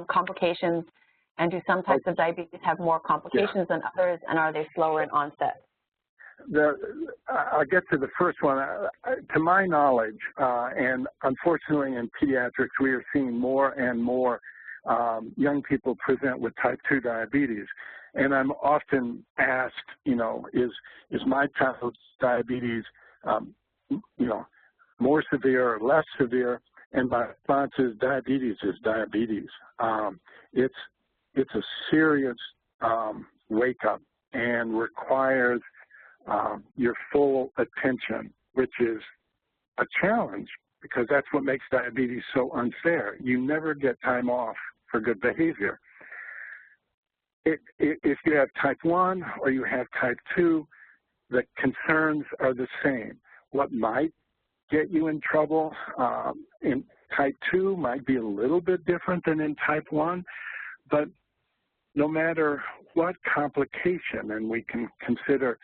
complications, and do some types of diabetes have more complications than others, and are they slower in onset? I'll get to the first one. To my knowledge, and unfortunately in pediatrics, we are seeing more and more young people present with type 2 diabetes. And I'm often asked, is my child's diabetes, more severe or less severe? And my response is diabetes is diabetes. It's a serious wake-up and requires your full attention, which is a challenge because that's what makes diabetes so unfair. You never get time off for good behavior. If you have type 1 or you have type 2, the concerns are the same. What might get you in trouble in type 2 might be a little bit different than in type 1, but no matter what complication, and we can consider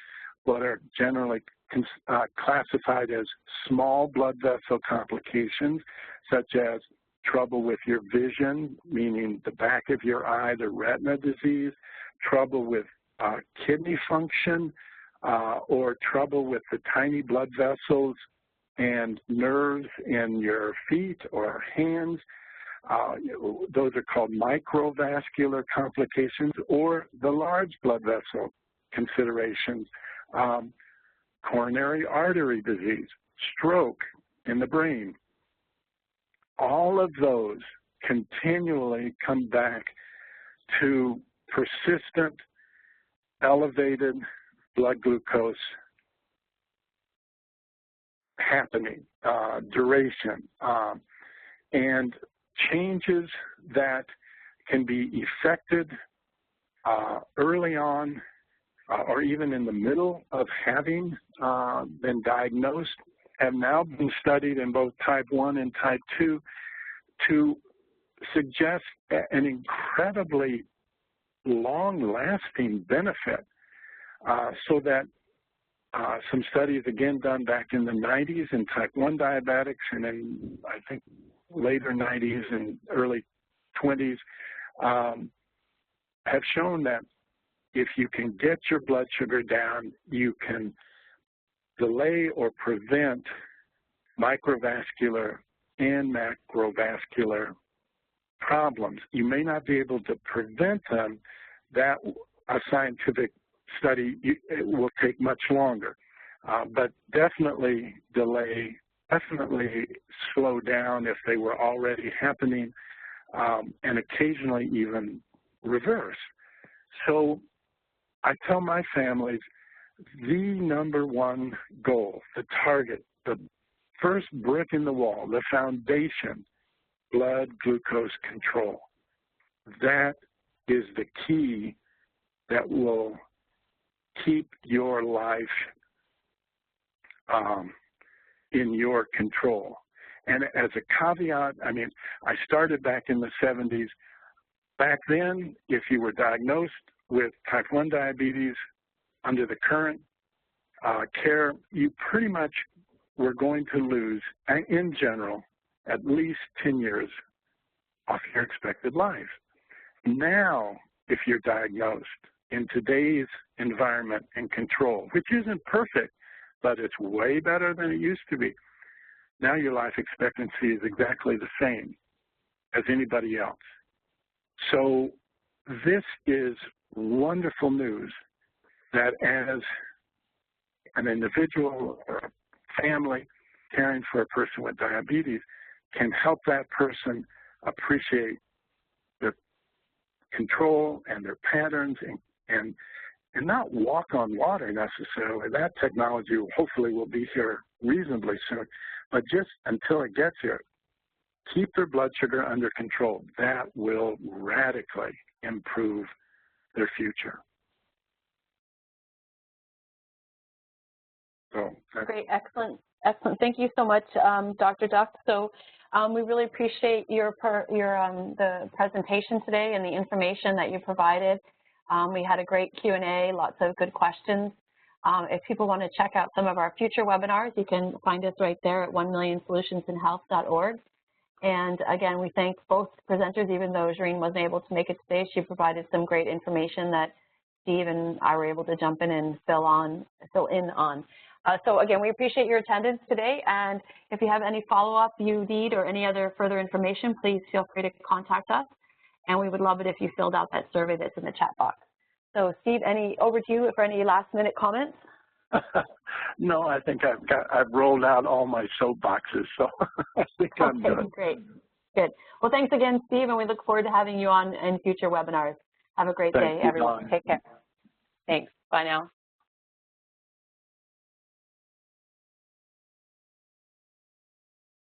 what are generally classified as small blood vessel complications, such as trouble with your vision, meaning the back of your eye, the retina disease, trouble with kidney function, or trouble with the tiny blood vessels and nerves in your feet or hands, those are called microvascular complications, or the large blood vessel considerations, coronary artery disease, stroke in the brain. All of those continually come back to persistent elevated blood glucose happening, duration, and changes that can be effected early on or even in the middle of having been diagnosed, have now been studied in both type 1 and type 2 to suggest an incredibly long-lasting benefit, so that some studies, again, done back in the 90s in type 1 diabetics and in, I think, later 90s and early 20s, have shown that if you can get your blood sugar down, you can delay or prevent microvascular and macrovascular problems. You may not be able to prevent them. That a scientific study, it will take much longer, but definitely delay, definitely slow down if they were already happening, and occasionally even reverse. So I tell my families, the #1 goal, the target, the first brick in the wall, the foundation, blood glucose control. That is the key that will keep your life in your control. And as a caveat, I mean, I started back in the 70s. Back then, if you were diagnosed with type 1 diabetes under the current care, you pretty much were going to lose, in general, at least 10 years off your expected life. Now, if you're diagnosed in today's environment and control, which isn't perfect, but it's way better than it used to be, now your life expectancy is exactly the same as anybody else. So this is wonderful news that as an individual or a family caring for a person with diabetes can help that person appreciate the control and their patterns and not walk on water necessarily. That technology hopefully will be here reasonably soon, but just until it gets here, keep their blood sugar under control. That will radically improve their future. So great, excellent, excellent. Thank you so much, Dr. Duck. So we really appreciate the presentation today and the information that you provided. We had a great Q&A, lots of good questions. If people want to check out some of our future webinars, you can find us right there at 1millionsolutionsinhealth.org. And again, we thank both presenters, even though Jareen wasn't able to make it today. She provided some great information that Steve and I were able to jump in and fill in on. So again, we appreciate your attendance today. And if you have any follow-up you need or any other further information, please feel free to contact us. And we would love it if you filled out that survey that's in the chat box. So Steve, over to you for any last-minute comments. No, I think I've rolled out all my soapboxes, so I think I'm good. Great, good. Well, thanks again, Steve, and we look forward to having you on in future webinars. Have a great day, everyone. Take care. Thanks. Bye now.